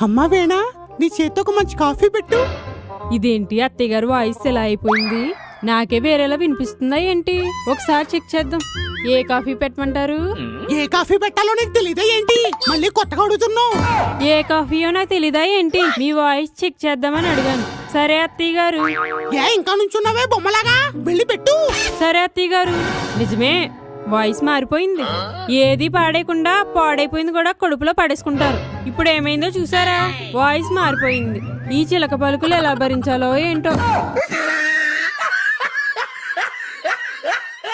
అమ్మా వేణా, నీ చేత్తో ఒక మంచి కాఫీ పెట్టు. ఇదేంటి అత్తయ్య గారు వాయిస్ ఎలా అయిపోయింది? నాకే వేరేలా వినిపిస్తుందా ఏంటి? ఒకసారి చెక్ చేద్దాం. ఏ కాఫీ పెట్టమంటారు? ఏ కాఫీ పెట్టాలో నీకు తెలీదా ఏంటి? మళ్ళీ కొత్తగా అడుగుతున్నావు. ఏ కాఫీయో నాకు తెలీదా ఏంటి? మీ వాయిస్ చెక్ చేద్దామని అడిగాను. సరే అత్తయ్య గారు. ఏ ఇంకా నుంచున్నావే బొమ్మలాగా? వెళ్ళి పెట్టు. సరే అత్తయ్య గారు. నిజమే, వాయిస్ మారిపోయింది. ఏది పాడేయకుండా పాడైపోయింది కూడా కడుపులో పడేసుకుంటారు. ఇప్పుడు ఏమైందో చూసారా? వాయిస్ మారిపోయింది. ఈ చిలక పలుకులు ఎలా భరించాలో ఏంటో.